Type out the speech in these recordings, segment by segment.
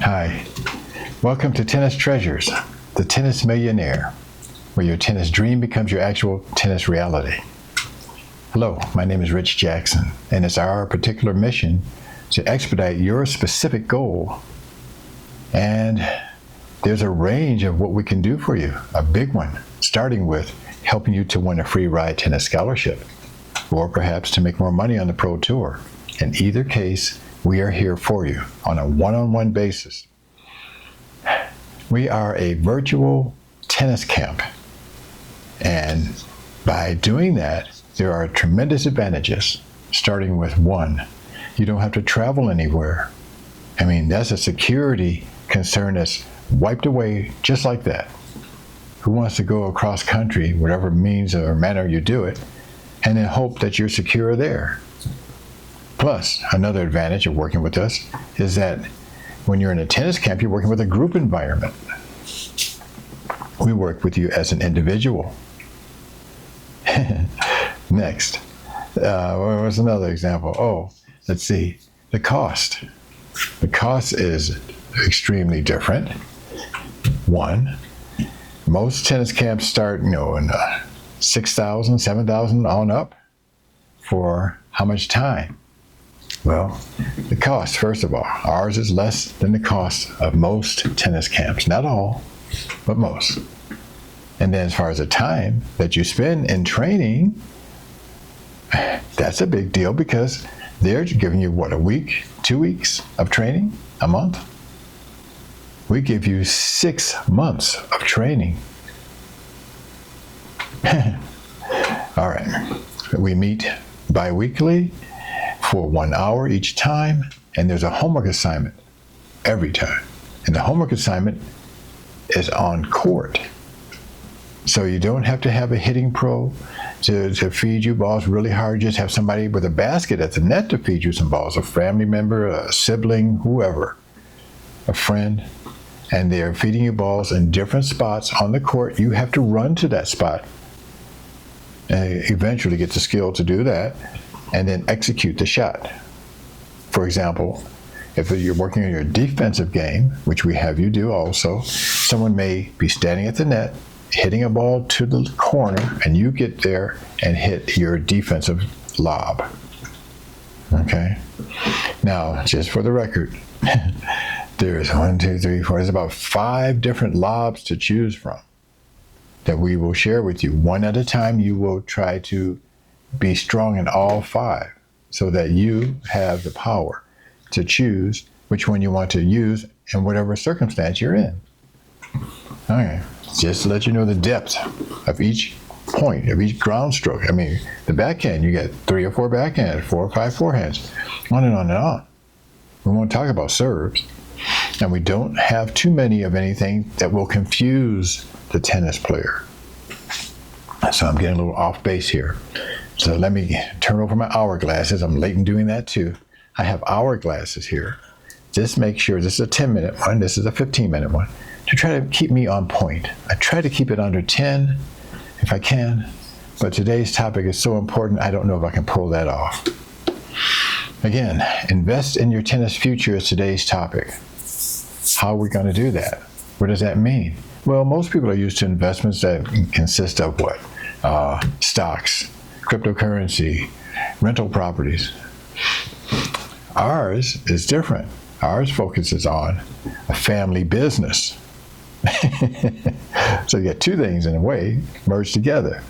Hi, welcome to Tennis Treasures, the Tennis Millionaire, where your tennis dream becomes your actual tennis reality. Hello, my name is Rich Jackson, and it's our particular mission to expedite your specific goal. And there's a range of what we can do for you, a big one, starting with helping you to win a free ride tennis scholarship, or perhaps to make more money on the Pro Tour. In either case, we are here for you on a one-on-one basis. We are a virtual tennis camp, and by doing that, there are tremendous advantages, starting with one, you don't have to travel anywhere. I mean, that's a security concern that's wiped away just like that. Who wants to go across country, whatever means or manner you do it, and then hope that you're secure there? Plus, another advantage of working with us is that when you're in a tennis camp, you're working with a group environment. We work with you as an individual. Next, what was another example? Oh, let's see, the cost. The cost is extremely different. One, most tennis camps start, in $6,000, $7,000 on up. For how much time? Well, the cost, first of all, ours is less than the cost of most tennis camps. Not all, but most. And then as far as the time that you spend in training, that's a big deal because they're giving you, a week, 2 weeks of training, a month? We give you 6 months of training. All right, we meet bi-weekly for 1 hour each time, and there's a homework assignment every time. And the homework assignment is on court. So you don't have to have a hitting pro to feed you balls really hard. Just have somebody with a basket at the net to feed you some balls, a family member, a sibling, whoever, a friend, and they're feeding you balls in different spots on the court. You have to run to that spot and eventually get the skill to do that and then execute the shot. For example, if you're working on your defensive game, which we have you do also, someone may be standing at the net, hitting a ball to the corner, and you get there and hit your defensive lob. Okay? Now, just for the record, there's there's about 5 different lobs to choose from that we will share with you. One at a time, you will try to be strong in all 5 so that you have the power to choose which one you want to use in whatever circumstance you're in. Okay. Just to let you know the depth of each point, of each ground stroke. I mean, the backhand, you get 3 or 4 backhands, 4 or 5 forehands, on and on and on. We won't talk about serves. And we don't have too many of anything that will confuse the tennis player. So I'm getting a little off base here. So let me turn over my hourglasses. I'm late in doing that too. I have hourglasses here. Just make sure, this is a 10-minute one, this is a 15-minute one, to try to keep me on point. I try to keep it under 10 if I can, but today's topic is so important, I don't know if I can pull that off. Again, invest in your tennis future is today's topic. How are we going to do that? What does that mean? Well, most people are used to investments that consist of what? Stocks, cryptocurrency, rental properties. Ours is different. Ours focuses on a family business. So you get 2 things in a way merged together.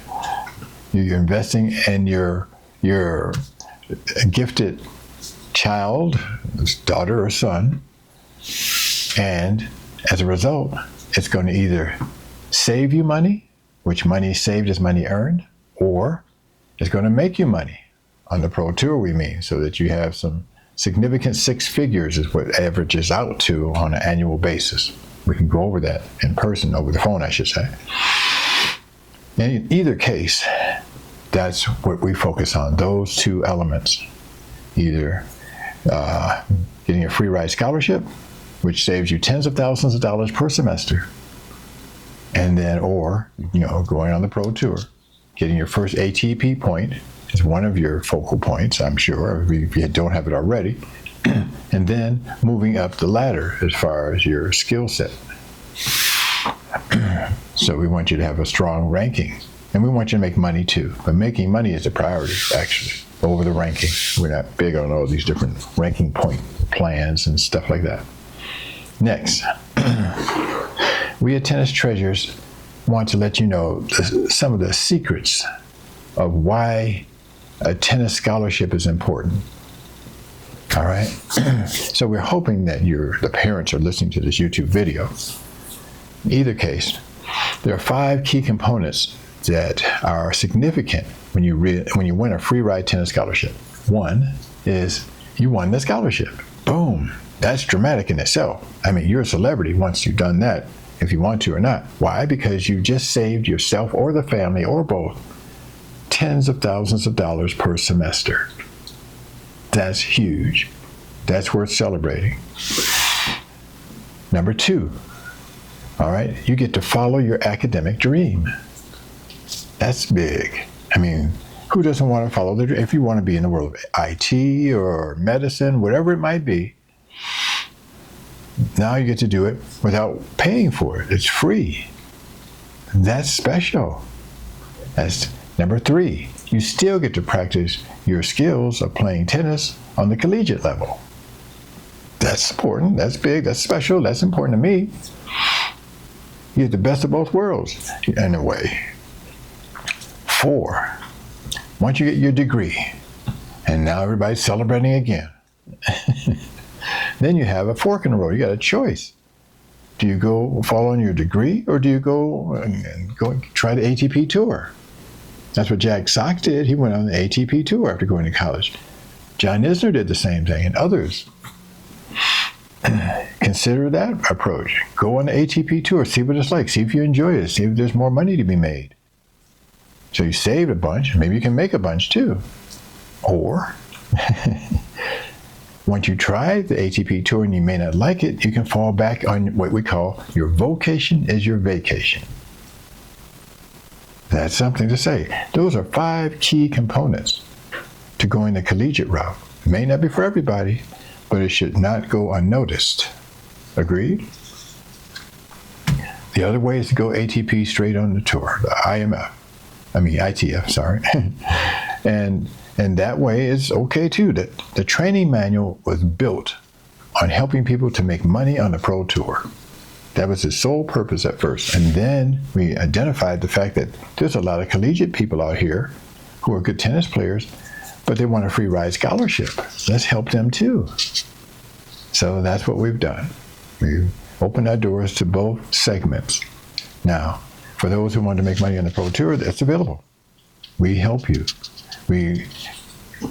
You're investing in your gifted child, daughter or son, and as a result, it's going to either save you money, which money saved is money earned, or it's going to make you money on the Pro Tour, we mean, so that you have some significant 6 figures is what averages out to on an annual basis. We can go over that in person, over the phone, I should say. In either case, that's what we focus on, those 2 elements. Either getting a free ride scholarship, which saves you tens of thousands of dollars per semester, and then, or, going on the Pro Tour, getting your first ATP point is one of your focal points, I'm sure, if you don't have it already. and then moving up the ladder as far as your skill set. So we want you to have a strong ranking. And we want you to make money too. But making money is the priority, actually, over the ranking. We're not big on all these different ranking point plans and stuff like that. Next, we at Tennis Treasures want to let you know some of the secrets of why a tennis scholarship is important. All right? So we're hoping that the parents are listening to this YouTube video. In either case, there are 5 key components that are significant when you win a free ride tennis scholarship. One is you won the scholarship. Boom. That's dramatic in itself. I mean, you're a celebrity once you've done that, if you want to or not. Why? Because you just saved yourself or the family or both tens of thousands of dollars per semester. That's huge. That's worth celebrating. Number 2, all right, you get to follow your academic dream. That's big. I mean, who doesn't want to follow if you want to be in the world of IT or medicine, whatever it might be, now you get to do it without paying for it. It's free. That's special. That's number 3. You still get to practice your skills of playing tennis on the collegiate level. That's important. That's big. That's special. That's important to me. You get the best of both worlds, in a way. 4, once you get your degree, and now everybody's celebrating again, then you have a fork in the road. You got a choice. Do you go follow on your degree, or do you go and try the ATP tour? That's what Jack Sock did. He went on the ATP tour after going to college. John Isner did the same thing, and others. Consider that approach. Go on the ATP tour, see what it's like, see if you enjoy it, see if there's more money to be made. So you saved a bunch, maybe you can make a bunch too. Or, once you try the ATP tour and you may not like it, you can fall back on what we call your vocation is your vacation. That's something to say. Those are 5 key components to going the collegiate route. It may not be for everybody, but it should not go unnoticed. Agreed? The other way is to go ATP straight on the tour, the ITF, sorry. and that way is okay too. That the training manual was built on helping people to make money on the pro tour. That was its sole purpose at first. And then we identified the fact that there's a lot of collegiate people out here who are good tennis players, but they want a free ride scholarship. Let's help them too. So that's what we've done. We've opened our doors to both segments. Now, for those who want to make money on the pro tour, that's available. We help you. We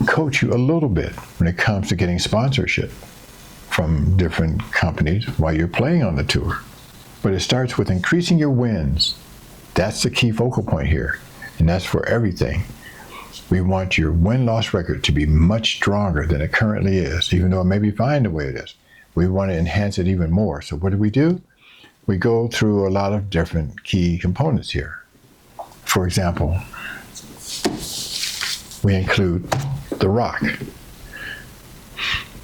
coach you a little bit when it comes to getting sponsorship from different companies while you're playing on the tour. But it starts with increasing your wins. That's the key focal point here, and that's for everything. We want your win-loss record to be much stronger than it currently is, even though it may be fine the way it is. We want to enhance it even more. So what do? We go through a lot of different key components here. For example, we include the rock.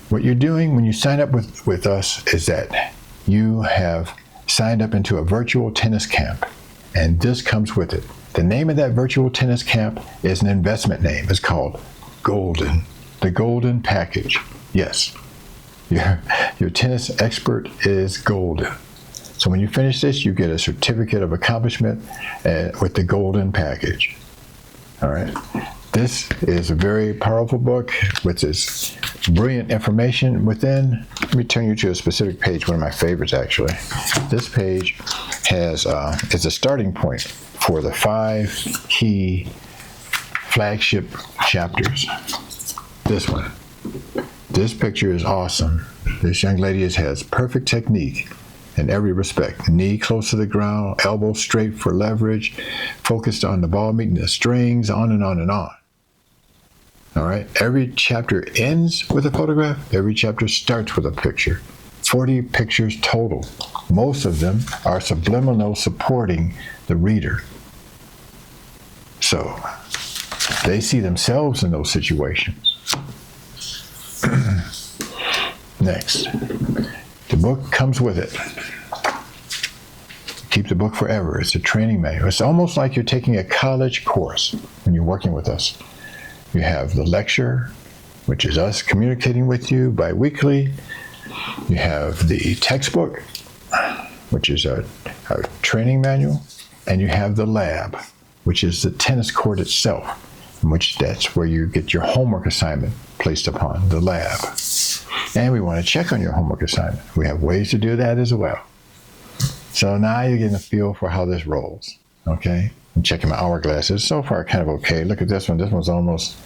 What you're doing when you sign up with us is that you have signed up into a virtual tennis camp, and this comes with it. The name of that virtual tennis camp is an investment name. It's called Golden, the Golden Package. Yes, your tennis expert is golden. So when you finish this, you get a certificate of accomplishment with the Golden Package. All right. This is a very powerful book with this brilliant information within. Let me turn you to a specific page, one of my favorites actually. This page is a starting point for the 5 key flagship chapters. This one. This picture is awesome. This young lady has perfect technique in every respect. Knee close to the ground, elbow straight for leverage, focused on the ball meeting the strings, on and on and on. All right, every chapter ends with a photograph. Every chapter starts with a picture. 40 pictures total. Most of them are subliminal, supporting the reader. So they see themselves in those situations. Next, the book comes with it. Keep the book forever. It's a training manual. It's almost like you're taking a college course when you're working with us. You have the lecture, which is us communicating with you bi-weekly. You have the textbook, which is our training manual. And you have the lab, which is the tennis court itself, in which that's where you get your homework assignment placed upon the lab. And we want to check on your homework assignment. We have ways to do that as well. So now you're getting a feel for how this rolls, okay? I'm checking my hourglasses. So far, kind of okay. Look at this one. This one's almost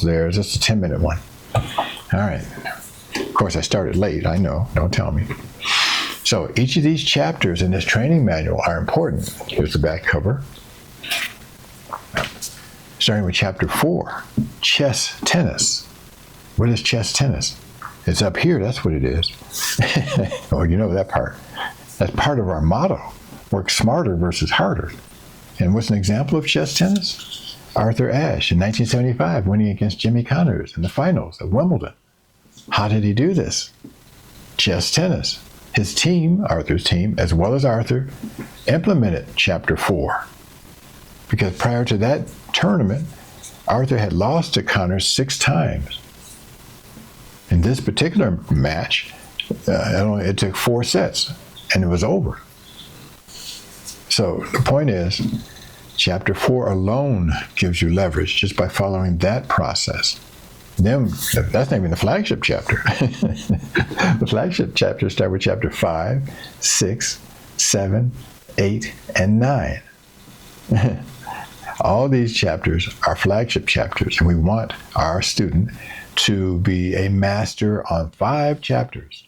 there. It's just a 10-minute one. All right. Of course, I started late. I know. Don't tell me. So each of these chapters in this training manual are important. Here's the back cover. Starting with chapter 4, chess tennis. What is chess tennis? It's up here. That's what it is. Oh, you know that part. That's part of our motto. Work smarter versus harder. And what's an example of chess tennis? Arthur Ashe in 1975 winning against Jimmy Connors in the finals at Wimbledon. How did he do this? Chess tennis. His team, Arthur's team, as well as Arthur, implemented chapter 4. Because prior to that tournament, Arthur had lost to Connors 6 times. In this particular match, it took 4 sets, and it was over. So the point is, chapter 4 alone gives you leverage just by following that process. Then, that's not even the flagship chapter. The flagship chapters start with chapter 5, 6, 7, 8, and 9. All these chapters are flagship chapters, and we want our student to be a master on 5 chapters.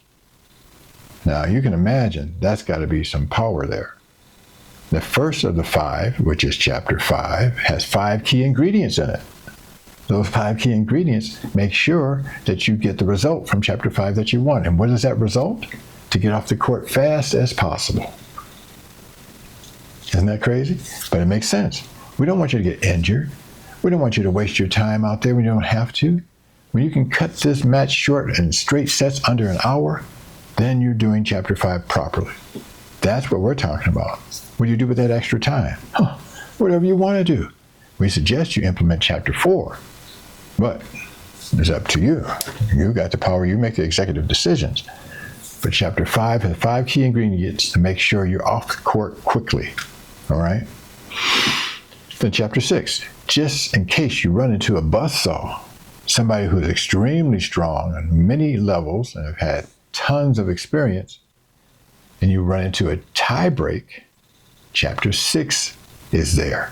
Now, you can imagine that's got to be some power there. The first of the 5, which is chapter 5, has 5 key ingredients in it. Those 5 key ingredients make sure that you get the result from chapter 5 that you want. And what is that result? To get off the court fast as possible. Isn't that crazy? But it makes sense. We don't want you to get injured. We don't want you to waste your time out there when you don't have to. When you can cut this match short in straight sets under an hour, then you're doing chapter 5 properly. That's what we're talking about. What do you do with that extra time? Whatever you want to do. We suggest you implement chapter 4, but it's up to you. You got the power. You make the executive decisions. But chapter 5 has 5 key ingredients to make sure you're off the court quickly. All right? Then chapter 6, just in case you run into a buzzsaw, somebody who's extremely strong on many levels and have had tons of experience, and you run into a tie break, chapter 6 is there.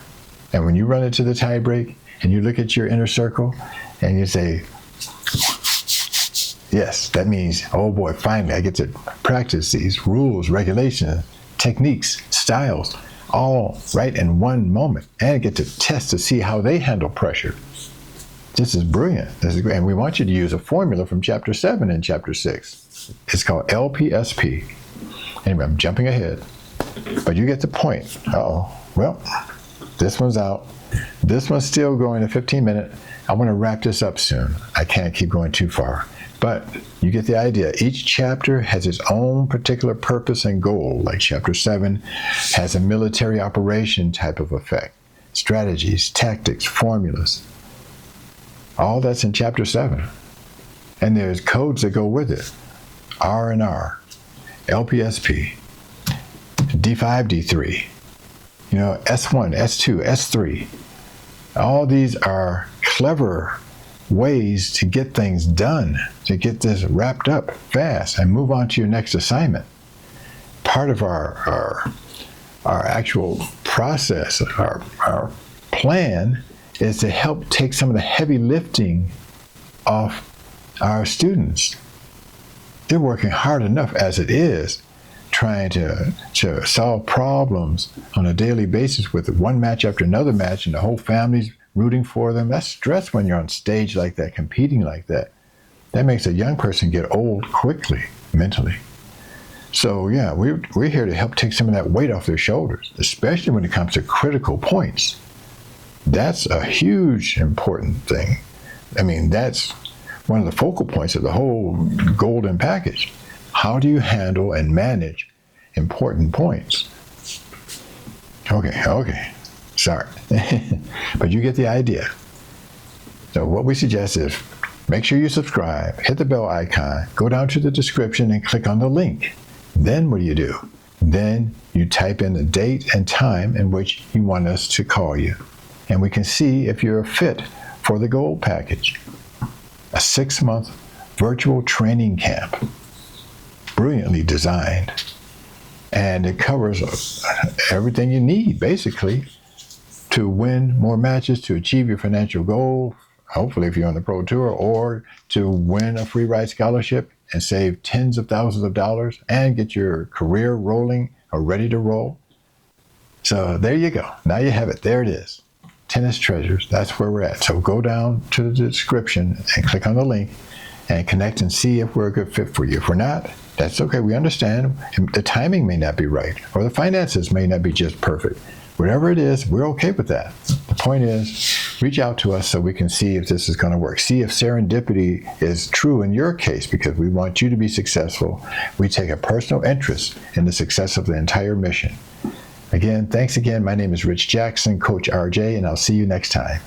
And when you run into the tie break and you look at your inner circle and you say, yes, that means, oh boy, finally I get to practice these rules, regulations, techniques, styles, all right in one moment, and get to test to see how they handle pressure. This is brilliant. This is great. And we want you to use a formula from chapter 7 and chapter 6. It's called LPSP. Anyway, I'm jumping ahead, but you get the point. Well, this one's out. This one's still going to 15-minute. I want to wrap this up soon. I can't keep going too far, but you get the idea. Each chapter has its own particular purpose and goal, like chapter 7 has a military operation type of effect, strategies, tactics, formulas. All that's in chapter 7. And there's codes that go with it. R&R, LPSP, D5, D3, S1, S2, S3. All these are clever ways to get things done, to get this wrapped up fast and move on to your next assignment. Part of our actual process, our plan, is to help take some of the heavy lifting off our students. They're working hard enough as it is, trying to solve problems on a daily basis with one match after another match, and the whole family's rooting for them. That's stress when you're on stage like that, competing like that. That makes a young person get old quickly, mentally. So yeah, we're here to help take some of that weight off their shoulders, especially when it comes to critical points. That's a huge, important thing. I mean, that's one of the focal points of the whole golden package. How do you handle and manage important points? Okay. Sorry. But you get the idea. So what we suggest is make sure you subscribe, hit the bell icon, go down to the description and click on the link. Then what do? Then you type in the date and time in which you want us to call you. And we can see if you're a fit for the gold package. A 6-month virtual training camp, brilliantly designed. And it covers everything you need, basically, to win more matches, to achieve your financial goal, hopefully if you're on the Pro Tour, or to win a free ride scholarship and save tens of thousands of dollars and get your career rolling or ready to roll. So there you go. Now you have it. There it is. Tennis Treasures. That's where we're at. So go down to the description and click on the link and connect and see if we're a good fit for you. If we're not, that's okay. We understand. The timing may not be right, or the finances may not be just perfect. Whatever it is, we're okay with that. The point is, reach out to us so we can see if this is going to work. See if serendipity is true in your case, because we want you to be successful. We take a personal interest in the success of the entire mission. Again, thanks again. My name is Rich Jackson, Coach RJ, and I'll see you next time.